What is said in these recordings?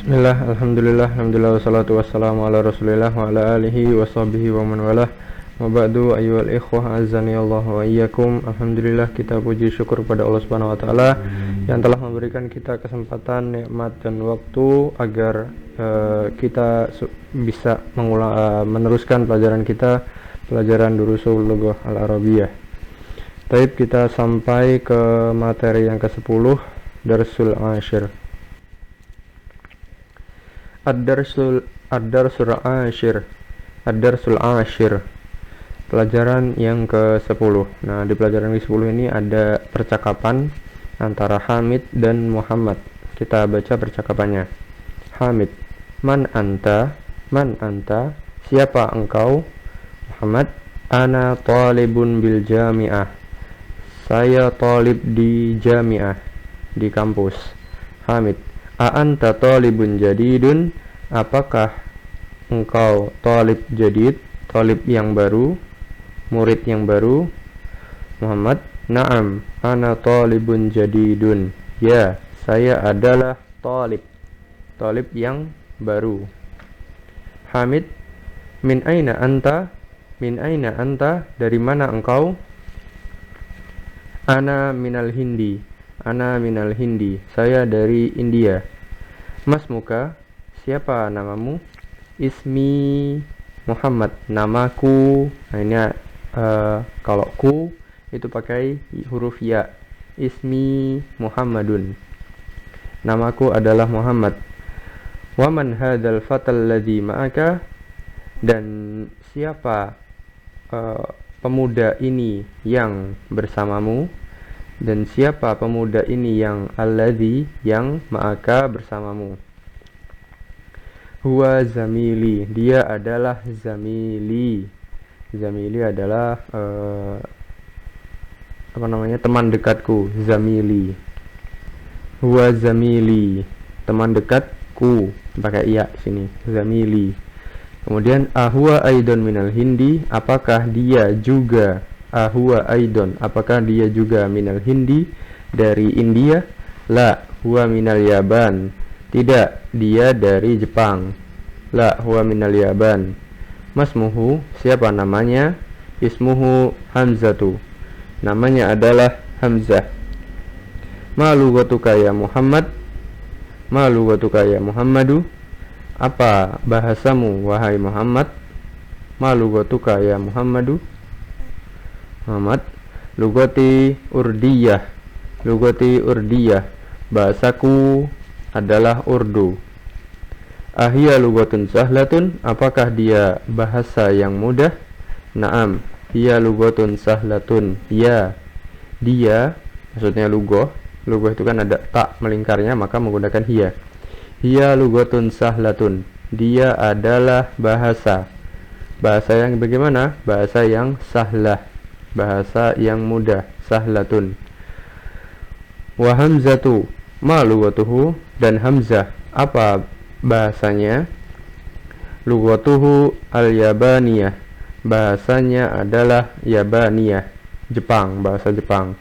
Bismillah, alhamdulillah, wassalatu wassalamu ala rasulillah wa ala alihi wa sahbihi wa man walah. Wa ba'du ayyuhal ikhwah azani Allah wa iyyakum. Alhamdulillah, kita puji syukur kepada Allah Subhanahu wa taala yang telah memberikan kita kesempatan, nikmat dan waktu agar kita bisa meneruskan pelajaran kita, pelajaran Durusul Lughah Al-Arabiyah. Taib, kita sampai ke materi yang ke-10, Darsul Ashir. Ad-Darsul Ashir, pelajaran yang ke-10. Nah, di pelajaran ke-10 ini ada percakapan antara Hamid dan Muhammad. Kita baca percakapannya. Hamid: Man anta? Siapa engkau? Muhammad: Ana talibun bil jami'ah. Saya talib di jami'ah, di kampus. Hamid: A'anta talibun jadidun? Apakah engkau talib jadid, talib yang baru, murid yang baru? Muhammad: Na'am, ana talibun jadidun. Ya, saya adalah talib yang baru. Hamid: Min aina anta? Dari mana engkau? Ana minal Hindi. Saya dari India. Mas muka, siapa namamu? Ismi Muhammad. Namaku. Nah, ini kalau ku itu pakai huruf ya. Ismi Muhammadun. Namaku adalah Muhammad. Waman hadzal fatal ladzi ma'aka? Dan siapa pemuda ini yang bersamamu? Dan siapa pemuda ini yang alladzi, yang ma'aka, bersamamu? Huwa zamili, dia adalah zamili. Zamili adalah teman dekatku. Zamili. Huwa zamili, teman dekatku, pakai ya sini. Zamili. Kemudian ahwa aidon minal Hindi, apakah dia juga apakah dia juga minal Hindi, dari India? La, huwa minal Yaban. Tidak, dia dari Jepang. La, huwa minal Yaban. Masmuhu, siapa namanya? Ismuhu Hamzatu. Namanya adalah Hamzah. Ma lughatuka ya Muhammad? Apa bahasamu wahai Muhammad? Ma lughatuka ya Muhammadu? Muhammad: Lugati urdiyah. Bahasaku adalah Urdu. Ahia lugatun sahlatun? Apakah dia bahasa yang mudah? Naam, hiya lugatun sahlatun. Ya, dia, maksudnya lugoh itu kan ada tak melingkarnya, maka menggunakan hiya. Hiya lugatun sahlatun. Dia adalah bahasa yang bagaimana? Bahasa yang sahlah, bahasa yang mudah. Sahlatun. Wa hamzatu ma lughatuhu? Dan Hamzah, apa bahasanya? Lughatuhu al-yabaniyah. Bahasanya adalah Yabaniyah, Jepang, bahasa Jepang.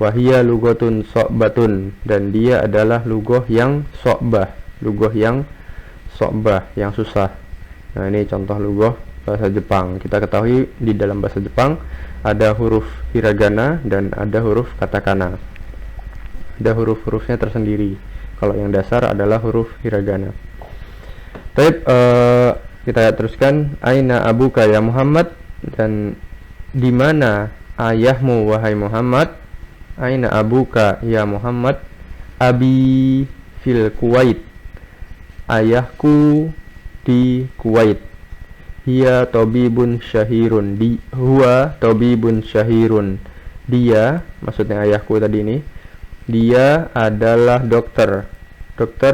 Wa hiya lughatun so'batun. Dan dia adalah lughah yang so'bah, yang susah. Nah, ini contoh lughah bahasa Jepang. Kita ketahui di dalam bahasa Jepang ada huruf hiragana dan ada huruf katakana. Ada huruf-hurufnya tersendiri. Kalau yang dasar adalah huruf hiragana. Baik, kita teruskan. Aina abuka ya Muhammad? Dan di mana ayahmu wahai Muhammad? Aina abuka ya Muhammad? Abi fil Kuwait. Ayahku di Kuwait. Huwa tabibun syahirun. Dia, maksudnya ayahku tadi ini, dia adalah dokter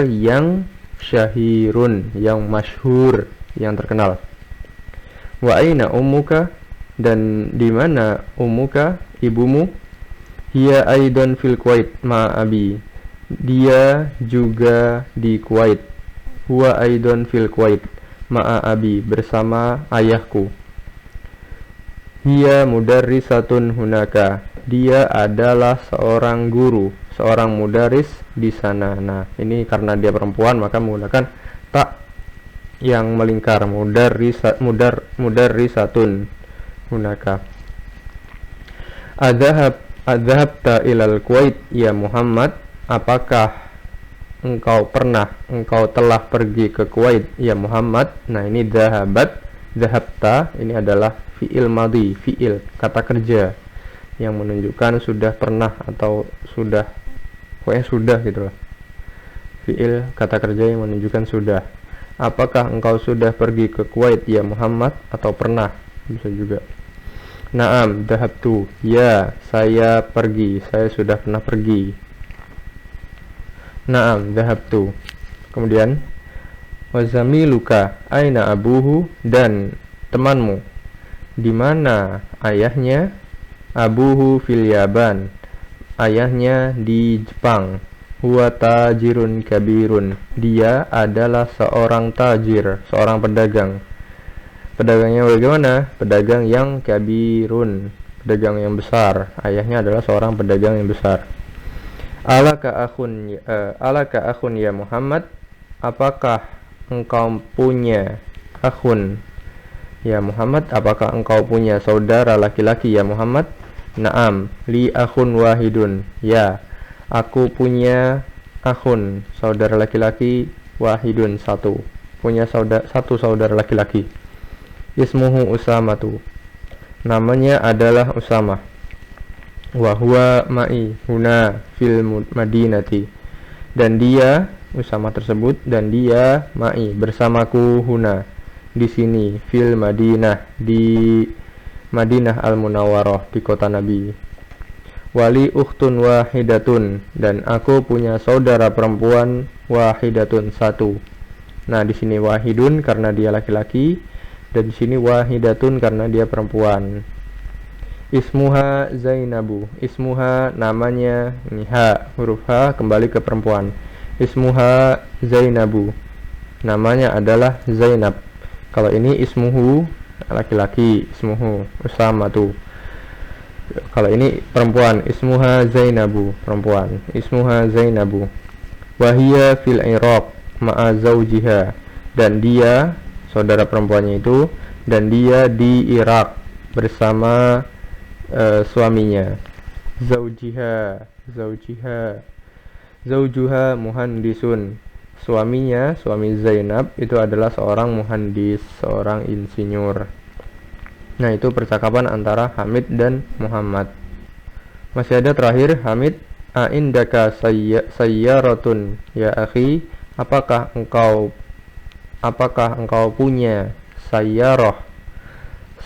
yang syahirun, yang masyhur, yang terkenal. Wa aina ummuka? Dan di mana ummuka, ibumu? Hiya aidon fil Kuwait ma abi. Dia juga di Kuwait. Huwa aidon fil Kuwait ma'a abi, bersama ayahku. Hiya mudarrisatun hunaka. dia adalah seorang guru, seorang mudaris di sana. Nah, ini karena dia perempuan maka menggunakan tak yang melingkar, mudarisatun hunaka. Adhabta ilal Kuwait ya Muhammad, apakah engkau telah pergi ke Kuwait ya Muhammad. Nah, ini dhahabta ini adalah fi'il madhi, fi'il kata kerja yang menunjukkan sudah pernah atau sudah, pokoknya sudah gitu loh. Fi'il kata kerja yang menunjukkan sudah. Apakah engkau sudah pergi ke Kuwait ya Muhammad, atau pernah bisa juga. Naam dhahabtu, ya saya pergi, saya sudah pernah pergi. Naam dhahabtu. Kemudian wazamiluka aina abuhu, dan temanmu di mana ayahnya. Abuhu fil Yaban, ayahnya di Jepang. Huwa tajirun kabirun, dia adalah seorang tajir, seorang pedagang. Pedagangnya bagaimana? Pedagang yang kabirun, pedagang yang besar. Ayahnya adalah seorang pedagang yang besar. Alaka akhun ya Muhammad, apakah engkau punya akhun ya Muhammad, apakah engkau punya saudara laki-laki ya Muhammad. Naam li akhun wahidun, ya aku punya akhun, saudara laki-laki, wahidun, satu, punya satu saudara laki-laki. Ismuhu Usamatu, namanya adalah Usamah. Wa huwa ma'i huna fil madinati, dan dia, Usamah tersebut, dan dia ma'i, bersamaku, huna, di sini, fil Madinah, di Madinah al-Munawwarah, di kota Nabi. Wali ukhtun wahidatun, dan aku punya saudara perempuan, wahidatun, satu. Nah, di sini wahidun karena dia laki-laki, dan di sini wahidatun karena dia perempuan. Ismuha Zainabu, ismuha namanya, ini ha, huruf ha kembali ke perempuan. Ismuha Zainabu, namanya adalah Zainab. Kalau ini ismuhu laki-laki, ismuhu Usamatu. Kalau ini perempuan, ismuha Zainabu, perempuan, ismuha Zainabu. Wahia fil Iraq ma'a zawjiha, dan dia, saudara perempuannya itu, dan dia di Irak bersama suaminya. Zaujuha muhandisun, suaminya, suami Zainab itu adalah seorang muhandis, seorang insinyur. Nah, itu percakapan antara Hamid dan Muhammad. Masih ada terakhir, Hamid, aindaka sayyaratun ya akhi, apakah engkau punya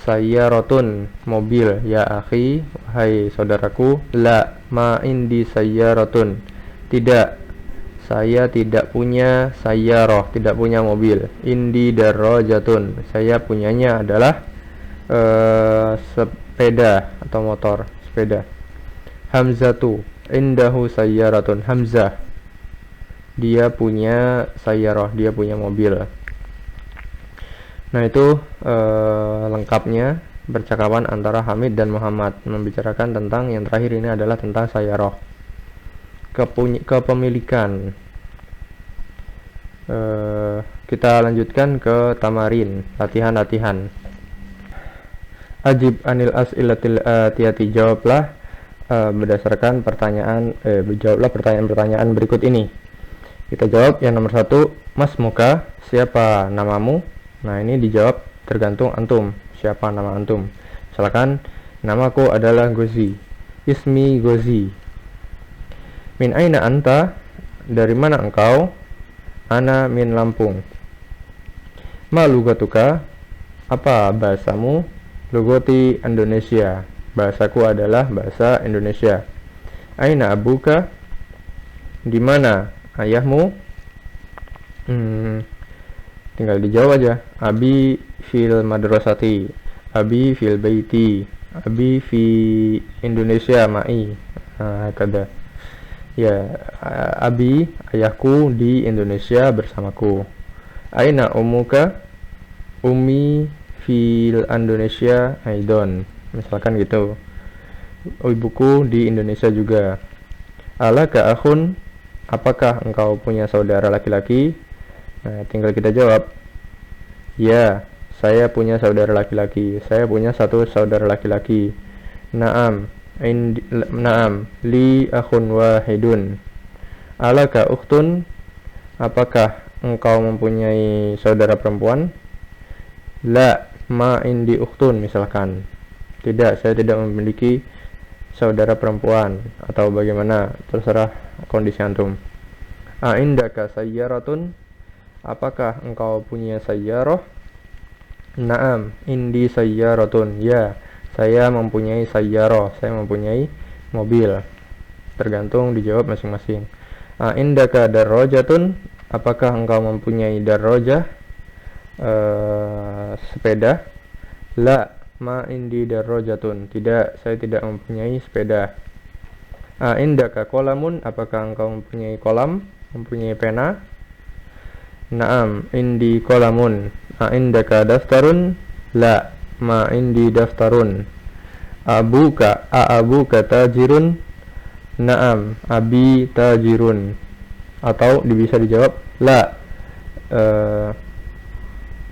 sayyaratun, mobil, ya akhi, wahai saudaraku. La ma indi sayyaratun, tidak, saya tidak punya sayyarah, tidak punya mobil. Indi darajatun, saya punyanya adalah sepeda atau motor, sepeda. Hamzatu indahu sayyaratun, Hamzah, dia punya sayyarah, dia punya mobil. Nah, itu lengkapnya percakapan antara Hamid dan Muhammad, membicarakan tentang yang terakhir ini adalah tentang sayyarah, kepemilikan. Kita lanjutkan ke tamarin, latihan-latihan. Ajib anil as'ilatil atiyati, jawablah berdasarkan pertanyaan, jawablah pertanyaan-pertanyaan berikut ini. Kita jawab yang nomor 1, Mas Muka, siapa namamu? Nah, ini dijawab tergantung antum, siapa nama antum. Misalkan, namaku adalah Gozi, ismi Gozi. Min aina anta, dari mana engkau? Ana min Lampung. Ma lugatuka, apa bahasamu? Lugoti Indonesia, bahasaku adalah bahasa Indonesia. Aina abuka, di mana ayahmu? Tinggal dijawab aja. Abi fil madrasati, abi fil baiti, abi fi Indonesia ma'i. Kada. Ya, abi, ayahku di Indonesia bersamaku. Aina umuka? Umi fil Indonesia aidon, misalkan gitu. ibuku di Indonesia juga. Alaka akhun, apakah engkau punya saudara laki-laki? Nah, tinggal kita jawab, ya, saya punya saudara laki-laki. Saya punya satu saudara laki-laki. Naam, naam, li akhun wahidun. Alaka ukhtun, apakah engkau mempunyai saudara perempuan? La, ma indi ukhtun, misalkan. Tidak, saya tidak memiliki saudara perempuan, atau bagaimana, terserah kondisi antum. Indaka sayyaratun, apakah engkau punya sayyarah? Naam, indi sayyaratun, ya, saya mempunyai sayyarah, saya mempunyai mobil. Tergantung dijawab masing-masing. Indaka darrajatun, apakah engkau mempunyai darrajah, sepeda? La, ma indi darrajatun, tidak, saya tidak mempunyai sepeda. Indaka qalamun, apakah engkau mempunyai kolam, mempunyai pena? Naam, indi qalamun. Indaka daftarun? La, ma indi daftarun. Abuka tajirun? Naam, abi tajirun. Atau bisa dijawab, la,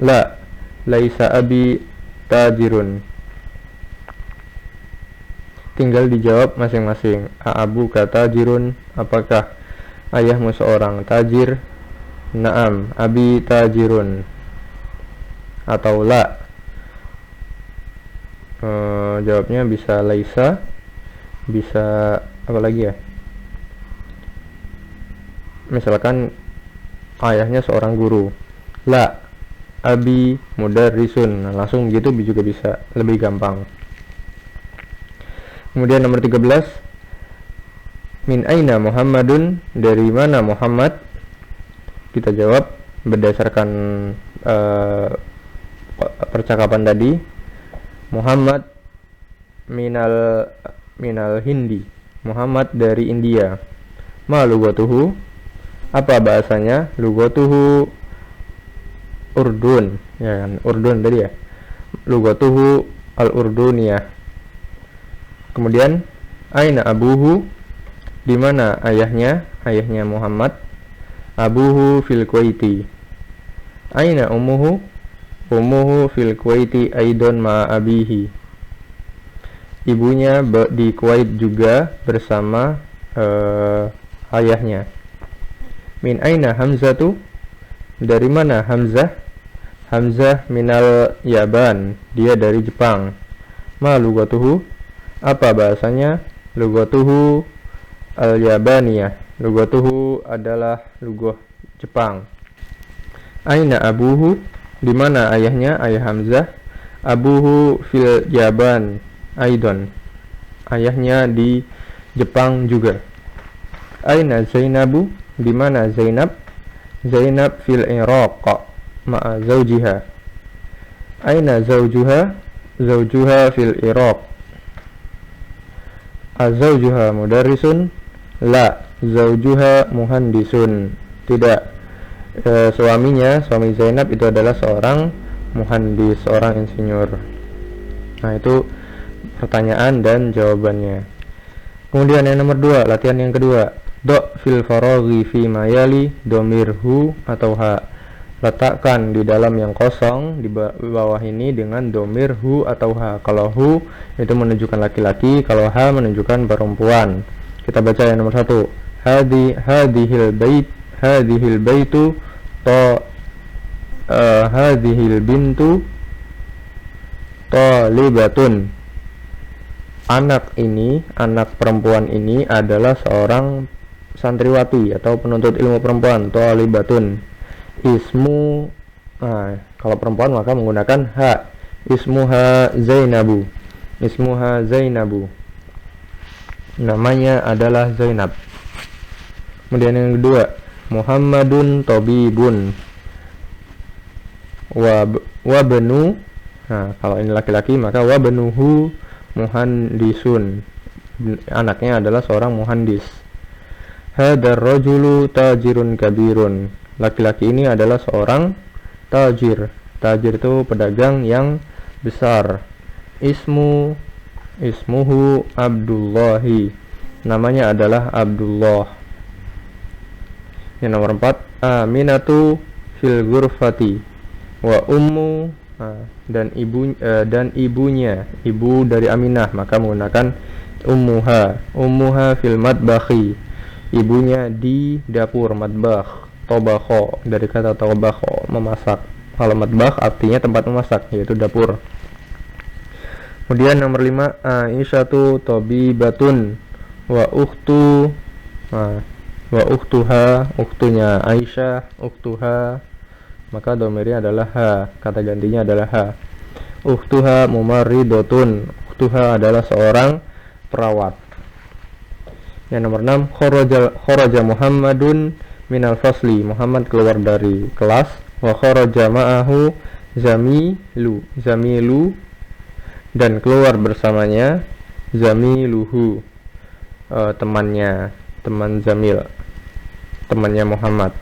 la, laisa abi tajirun. Tinggal dijawab masing-masing. Abuka tajirun, apakah ayahmu seorang tajir? Naam, abi tajirun. Atau la, jawabnya bisa laisa, bisa apa lagi ya, misalkan ayahnya seorang guru. La, abi mudarrisun. Nah, langsung gitu juga bisa, lebih gampang. Kemudian nomor 13, min aina Muhammadun, dari mana Muhammad? Kita jawab berdasarkan percakapan tadi. Muhammad minal Hindi, Muhammad dari India. Ma lugatuhu, apa bahasanya? Lugatuhu Urdun, ya kan, Urdun tadi ya. Lugatuhu al-Urduniyah. Kemudian aina abuhu, di mana ayahnya? Ayahnya Muhammad. Abuhu fil Kuwaiti. Aina ummuhu? Ummuhu fil Kuwaiti aidon ma abihi. Ibunya di Kuwait juga bersama ayahnya. Min aina Hamzatu, dari mana Hamzah? Hamzah minal Yaban, dia dari Jepang. Ma lugatuhu, apa bahasanya? Lugatuhu al-Yabaniyah, lugatuhu adalah lugah Jepang. Aina abuhu, di mana ayahnya? Ayah Hamzah. Abuhu fil Yaban aidon, ayahnya di Jepang juga. Aina Zainabu, di mana Zainab? Zainab fil Iraq ma'a zawjiha. Aina zawjuha? Zawjuha fil Iraq. Azawjuha mudarrisun? La, zawjuha muhandisun. Tidak, suaminya, suami Zainab itu adalah seorang muhandis, seorang insinyur. Nah, itu pertanyaan dan jawabannya. Kemudian yang nomor 2, latihan yang kedua. Do fil faraghi fi mayali domir hu atau ha. Letakkan di dalam yang kosong di bawah ini dengan domir hu atau ha. Kalau hu itu menunjukkan laki-laki, kalau ha menunjukkan perempuan. Kita baca yang nomor 1. Hadhil baitu hadhil bintu talibatun. Anak ini, anak perempuan ini adalah seorang santriwati atau penuntut ilmu perempuan. Talibatun. Ismu, kalau perempuan maka menggunakan ha. Ismuha Zainabu. Ismuha Zainabu. Namanya adalah Zainab. Kemudian yang kedua, Muhammadun Tobibun. Wabenu. Nah, kalau ini laki-laki maka wabenuhu muhandisun. Anaknya adalah seorang muhandis. Hadar rajulu tajirun kabirun. Laki-laki ini adalah seorang tajir. Tajir itu pedagang yang besar. Ismu Ismuhu Abdullahi, namanya adalah Abdullah. Yang nomor 4, Aminatu fil ghurfati wa ummu, dan ibunya, ibu dari Aminah, maka menggunakan ummuha fil matbakhi, ibunya di dapur. Matbakh, tobakho, dari kata tobakho, memasak. Kalau matbakh artinya tempat memasak, yaitu dapur. Kemudian nomor 5, Aisyatu tabibatun wa ukhtu, wa ukhtuha, ukhtunya Aisyah, ukhtuha, maka domirnya adalah ha, kata gantinya adalah ha. Ukhtuha mumarridotun, ukhtuha adalah seorang perawat. Yang nomor 6, kharaja Muhammadun minal fasli, Muhammad keluar dari kelas. Wa kharaja ma'ahu zamilu, dan keluar bersamanya zamiluhu, teman Zamil, temannya Muhammad.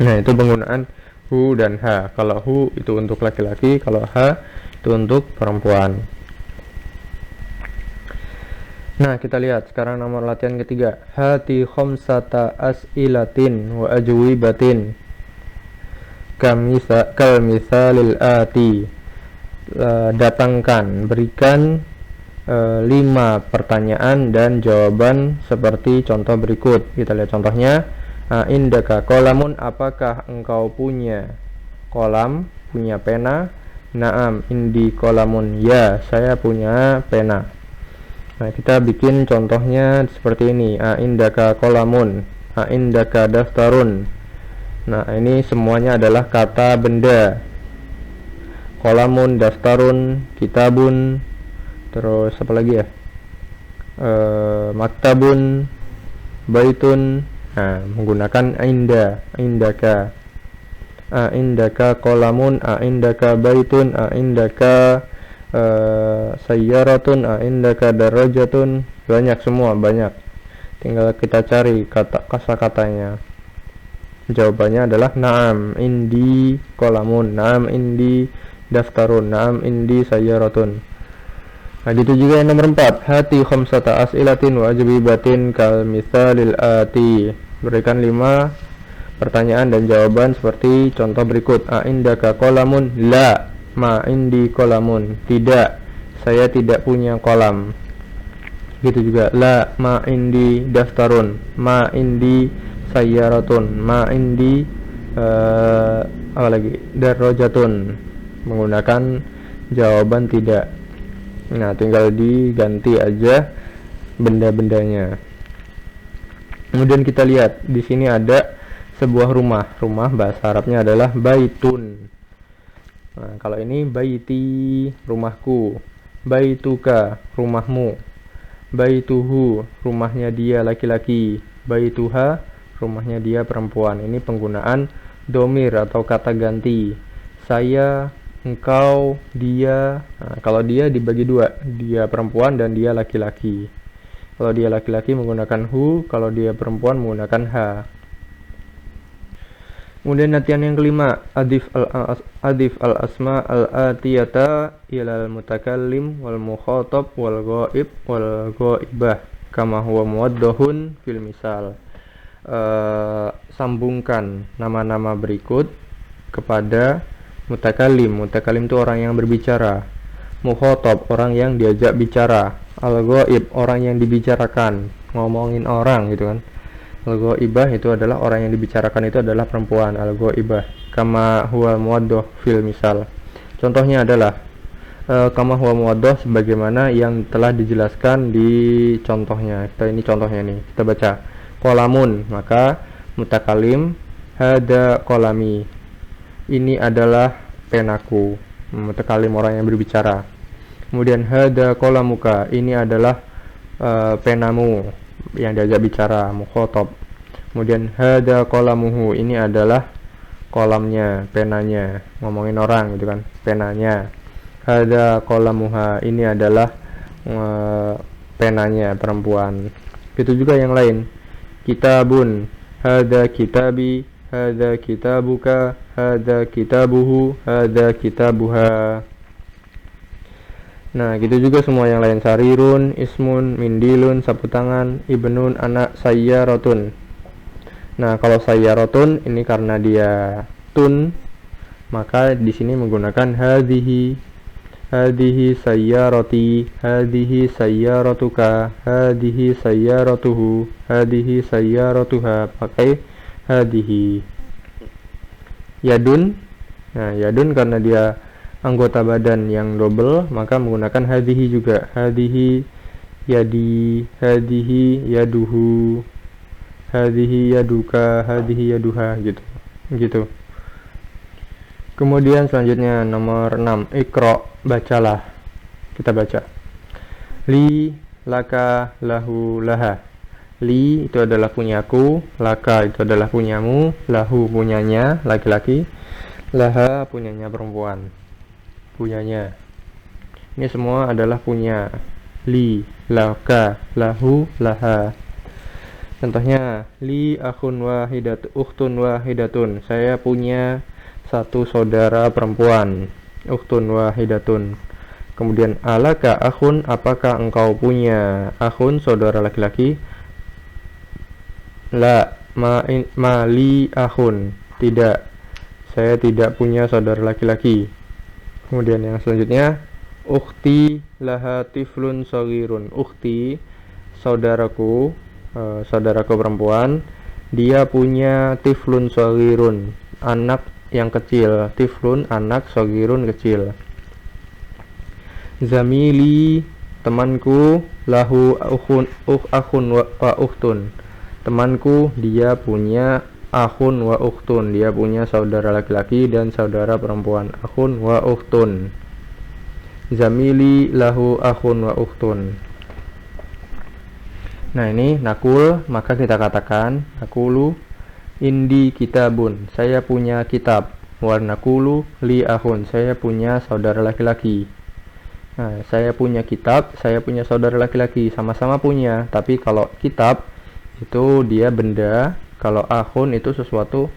Nah, itu penggunaan hu dan ha. Kalau hu itu untuk laki-laki, kalau ha itu untuk perempuan. Nah, kita lihat sekarang nomor latihan ketiga. Hati khamsata as'ilatin wa ajwibatin kal misalil ati. Datangkan, berikan 5 pertanyaan dan jawaban seperti contoh berikut. Kita lihat contohnya. Indaka kolamun, apakah engkau punya kolam, punya pena? Naam indi kolamun, ya saya punya pena. Nah, kita bikin contohnya seperti ini. Indaka kolamun, indaka daftarun. Nah, ini semuanya adalah kata benda. Kolamun, daftarun, kitabun, terus apa lagi ya, maktabun, baitun. Nah, menggunakan indaka, indaka kolamun, indaka baitun, indaka sayyaratun, indaka darajatun. Banyak, semua banyak, tinggal kita cari kata-katanya. Jawabannya adalah na'am indi kolamun, na'am indi daftarun, na'am indi sayyaratun. Nah, gitu juga yang nomor 4, hati khamsata as'ilatin wa ajwibatin kal misalil ati. Berikan 5 pertanyaan dan jawaban seperti contoh berikut. Indaka kolamun, la ma indi kolamun, tidak, saya tidak punya kolam. Gitu juga, la ma indi daftarun, ma indi sayyaratun, ma indi apa lagi, darajatun, menggunakan jawaban tidak. Nah, tinggal diganti aja benda-bendanya. Kemudian kita lihat di sini ada sebuah rumah. Rumah bahasa Arabnya adalah baitun. Nah, kalau ini baiti, rumahku. Baituka, rumahmu. Baituhu, rumahnya dia laki-laki. Baituha, rumahnya dia perempuan. Ini penggunaan domir atau kata ganti. Saya, engkau, dia. Nah, kalau dia dibagi 2, dia perempuan dan dia laki-laki. Kalau dia laki-laki menggunakan hu, kalau dia perempuan menggunakan ha. Kemudian latihan yang kelima, adif al-asma al-atiyata ilal mutakallim wal mukhatab wal ghaib wal ghaibah kama huwa muwaddahun fil misal. Sambungkan nama-nama berikut kepada mutakallim. Mutakallim itu orang yang berbicara. Mukhatab, orang yang diajak bicara. Al-ghaib, orang yang dibicarakan, ngomongin orang gitu kan. Al-ghaibah itu adalah orang yang dibicarakan, itu adalah perempuan. Al-ghaibah kama huwa muwaddah fil misal. Contohnya adalah kama huwa muwaddah, sebagaimana yang telah dijelaskan di contohnya. Ini contohnya nih, kita baca. Kolamun, maka mutakalim, hada kolami, ini adalah penaku. Mutakalim, orang yang berbicara. Kemudian hada kolamuka, ini adalah penamu, yang diajak bicara, mukhatab. Kemudian hada kolamuhu, ini adalah kolamnya, penanya, ngomongin orang gitu kan, penanya. Hada kolamuha, ini adalah penanya, perempuan. Itu juga yang lain. Kitabun, hada kitabi, hada kitabuka, hada kitabuhu, hada kitabuha. Nah, gitu juga semua yang lain. Sarirun, ismun, mindilun, sapu tangan, ibnun, anak, sayyarotun. Nah, kalau sayyarotun ini karena dia tun, maka di sini menggunakan hadhihi. Hadhihi sayyarati, hadhihi sayyaratuka, hadhihi sayyaratuhu, hadhihi sayyaratuha, pakai hadhihi. Yadun. Nah, yadun karena dia anggota badan yang double, maka menggunakan hadhihi juga. Hadhihi yadi, hadhihi yaduhu, hadhihi yaduka, hadhihi yaduha, gitu. Kemudian selanjutnya nomor 6, Iqra, bacalah. Kita baca. Li, laka, lahu, laha. Li itu adalah punyaku, laka itu adalah punyamu, lahu punyanya laki-laki, laha punyanya perempuan. Punyanya. Ini semua adalah punya. Li, laka, lahu, laha. Contohnya, li akhun wahidat, ukhtun wahidatun. Saya punya satu saudara perempuan, ukhtun wahidatun. Kemudian alaka akhun, apakah engkau punya akhun, saudara laki-laki? La, ma li akhun, tidak, saya tidak punya saudara laki-laki. Kemudian yang selanjutnya, ukhti laha tiflun saghirun. Ukhti, saudaraku perempuan, dia punya tiflun saghirun, anak yang kecil. Tiflun anak, saghirun kecil. Zamili, temanku, lahu akhun wa ukhtun. Temanku, dia punya akhun wa ukhtun, dia punya saudara laki-laki dan saudara perempuan. Akhun wa ukhtun. Zamili lahu akhun wa ukhtun. Nah, ini nakul, maka kita katakan nakulu indi kitabun, saya punya kitab. Warnakulu li akhun, saya punya saudara laki-laki. Nah, saya punya kitab, saya punya saudara laki-laki, sama-sama punya. Tapi kalau kitab itu dia benda, kalau akhun itu sesuatu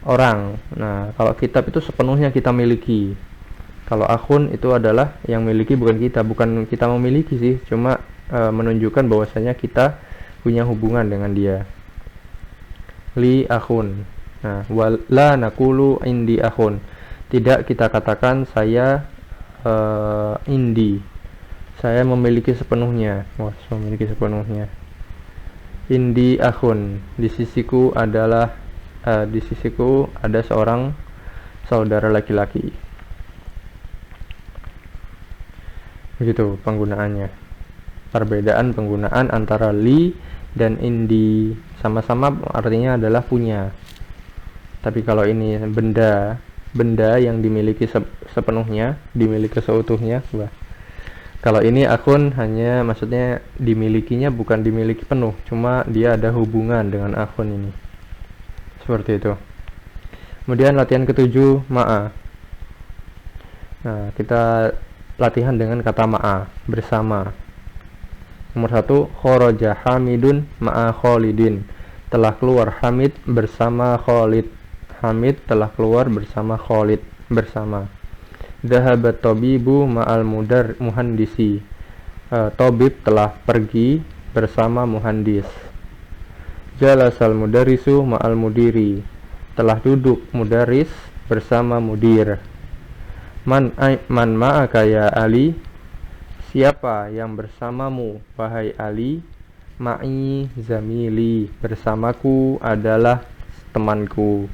orang. Nah, kalau kitab itu sepenuhnya kita miliki. Kalau akhun itu adalah yang miliki bukan kita memiliki sih, cuma menunjukkan bahwasanya kita punya hubungan dengan dia. Li akhun. Nah, wala nakulu indi akhun, tidak kita katakan saya indi, saya memiliki sepenuhnya. Memiliki sepenuhnya. Indi akhun, di sisiku ada seorang saudara laki-laki. Begitu penggunaannya. Perbedaan penggunaan antara li dan indi, sama-sama artinya adalah punya. Tapi kalau ini benda yang dimiliki sepenuhnya, dimiliki seutuhnya. Kalau ini akhun hanya maksudnya dimilikinya bukan dimiliki penuh, cuma dia ada hubungan dengan akhun ini. Seperti itu. Kemudian latihan ketujuh, ma'a. Nah, kita latihan dengan kata ma'a, bersama. Nomor 1, kharaja Hamidun ma'a Khalidin. Telah keluar Hamid bersama Khalid. Hamid telah keluar bersama Khalid, bersama. Dhahabat tabibu ma'al muhandisi. Tabib telah pergi bersama muhandis. Jalasal mudarisu ma'al mudiri. Telah duduk mudaris bersama mudir. Man ma'aka ya Ali. Siapa yang bersamamu wahai Ali? Ma'i zamili, bersamaku adalah temanku.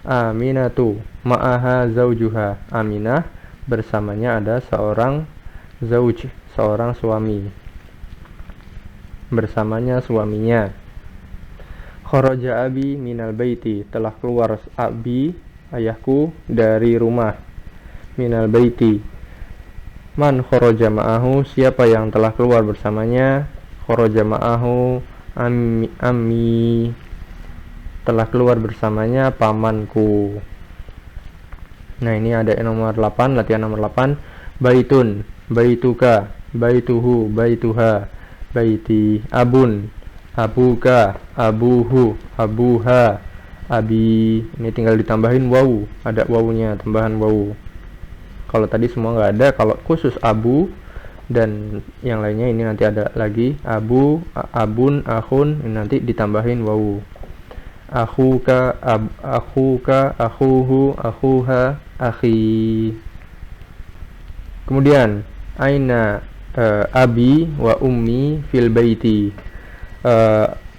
Aminatu ma'aha zaujuha. Aminah bersamanya ada seorang zauj, seorang suami, bersamanya suaminya. Kharaja abi minal baiti. Telah keluar abi, ayahku, dari rumah. Minal baiti. Man kharaja ma'ahu. Siapa yang telah keluar bersamanya? Kharaja ma'ahu ammi. Telah keluar bersamanya pamanku. Nah, ini ada nomor 8, latihan nomor 8. Baitun, baituka, baituhu, baituha, baiti. Abun, abuka, abuhu, abuha, abi. Ini tinggal ditambahin wawu, ada wawunya, tambahan wawu. Kalau tadi semua nggak ada. Kalau khusus abu, dan yang lainnya ini nanti ada lagi abu, abun, akhun, ini nanti ditambahin wawu. Akhuka, akhuka, akhuhu, akhuha, akhi. Kemudian aina abi wa ummi fil baiti.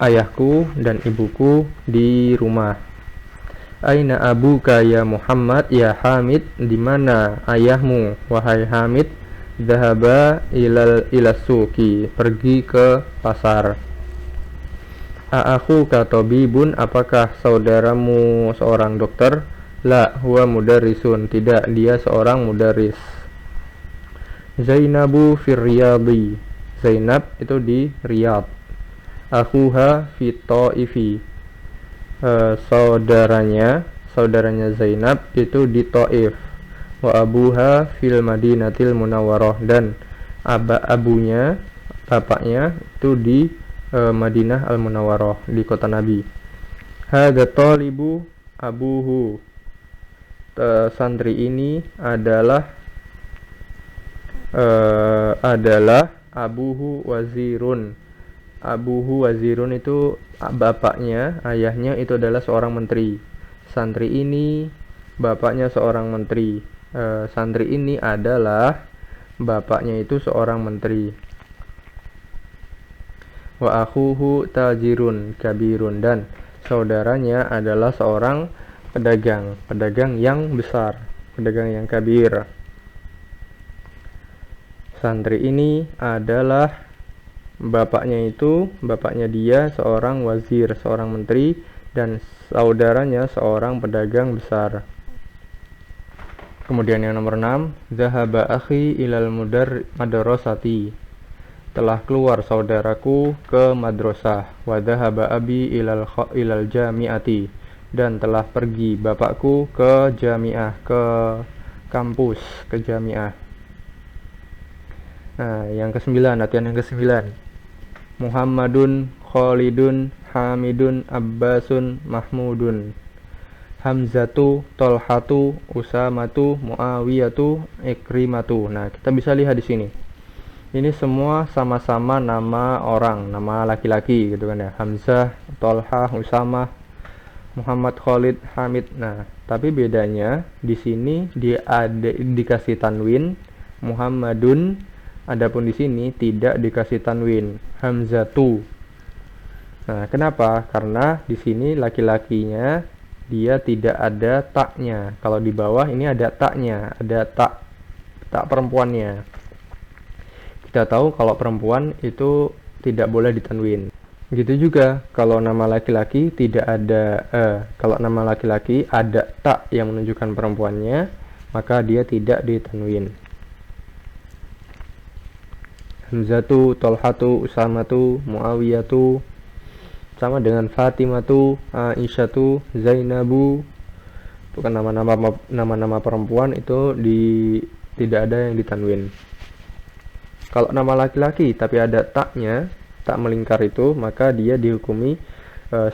Ayahku dan ibuku di rumah. Aina abuka ya Muhammad ya Hamid, di mana ayahmu wahai Hamid? Dhahaba ila suqi, pergi ke pasar. Akhuka tabibun, apakah saudaramu seorang dokter? La huwa mudarrisun, tidak, dia seorang mudarris. Zainabu fir riyadi, Zainab itu di Riyadh. Akhuha fi Thaifi, saudaranya Zainab itu di Taif. Wa abuha fil Madinatil Munawwarah, dan bapaknya itu di Madinah Al Munawwarah, di kota Nabi. Hadza talibu abuhu, santri ini adalah abuhu wazirun. Abuhu wazirun itu bapaknya, ayahnya itu adalah seorang menteri. Santri ini bapaknya seorang menteri. Santri ini adalah bapaknya itu seorang menteri. Wa akhuhu tajirun kabirun, dan saudaranya adalah seorang pedagang yang besar, pedagang yang kabir. Santri ini adalah bapaknya dia seorang wazir, seorang menteri, dan saudaranya seorang pedagang besar. Kemudian yang nomor 6, zahaba akhi ilal madrasati, telah keluar saudaraku ke madrasah. Wa zahaba abi ilal jami'ati, dan telah pergi bapakku ke jami'ah, ke kampus, ke jami'ah. Nah, yang ke-9, latihan yang ke-9. Muhammadun, Khalidun, Hamidun, Abbasun, Mahmudun. Hamzatu, Tolhatu, Usamatu, Muawiyatu, Ikrimatu. Nah, kita bisa lihat di sini. Ini semua sama-sama nama orang, nama laki-laki gitu kan ya. Hamzah, Tolha, Usamah, Muhammad, Khalid, Hamid. Nah, tapi bedanya di sini dia ada dikasih tanwin Muhammadun, adapun di sini tidak dikasih tanwin Hamzatu. Nah, kenapa? Karena di sini laki-lakinya dia tidak ada taknya. Kalau di bawah ini ada taknya, ada tak perempuannya. Kita tahu kalau perempuan itu tidak boleh ditanwin. Begitu juga kalau nama laki-laki tidak ada kalau nama laki-laki ada tak yang menunjukkan perempuannya, maka dia tidak ditanwin. Hamzatu, Tolhatu, Usamatu, Muawiyatu, sama dengan Fatimatu, Aisyatu, Zainabu. Itu kan nama-nama perempuan itu tidak ada yang ditanwin. Kalau nama laki-laki tapi ada taknya, tak melingkar itu, maka dia dihukumi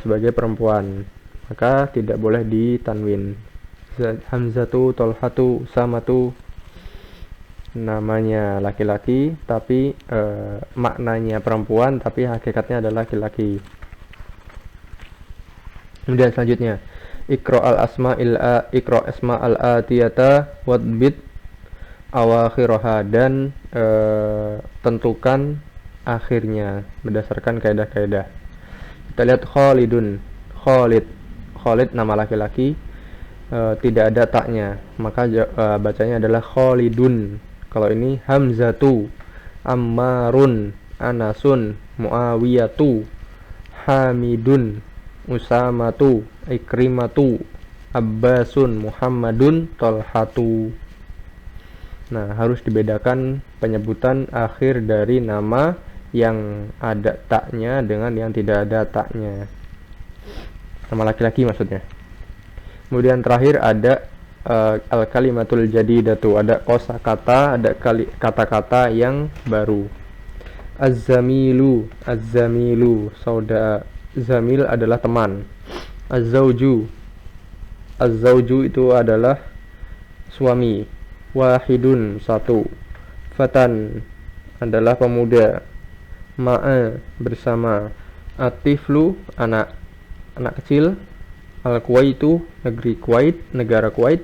sebagai perempuan, maka tidak boleh ditanwin. Hamzatu, Tolhatu, Usamatu, namanya laki-laki tapi maknanya perempuan, tapi hakikatnya adalah laki-laki. Kemudian selanjutnya, Iqra asma al-atiyata wadbit awakhiraha, dan tentukan akhirnya berdasarkan kaidah-kaidah. Kita lihat Khalidun, Khalid nama laki-laki, tidak ada taknya, maka bacanya adalah Khalidun. Kalau ini Hamzatu, Ammarun, Anasun, Muawiyatu, Hamidun, Usamatu, Ikrimatu, Abbasun, Muhammadun, Tolhatu. Nah, harus dibedakan penyebutan akhir dari nama yang ada taknya dengan yang tidak ada taknya. Nama laki-laki maksudnya. Kemudian terakhir ada al-kalimatul jadidatu, ada kosakata, ada kata-kata yang baru. Az-zamilu, saudara. Zamil adalah teman. Az-zauju itu adalah suami. Wahidun, satu. Fatan, adalah pemuda, ma'a bersama, atiflu anak kecil, al-Kuwaitu negeri Kuwait, negara Kuwait,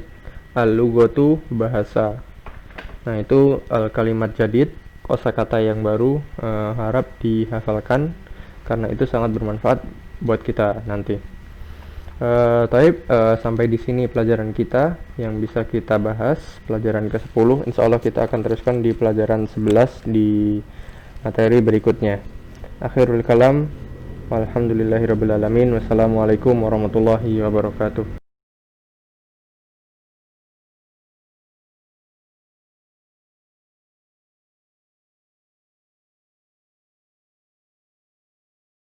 al-lughatu bahasa. Nah, itu kalimat jadid, kosakata yang baru, harap dihafalkan karena itu sangat bermanfaat buat kita nanti. Sampai di sini pelajaran kita yang bisa kita bahas, pelajaran ke-10. Insyaallah kita akan teruskan di pelajaran 11 di materi berikutnya. Akhirul kalam, walhamdulillahirabbil alamin. Wassalamualaikum warahmatullahi wabarakatuh.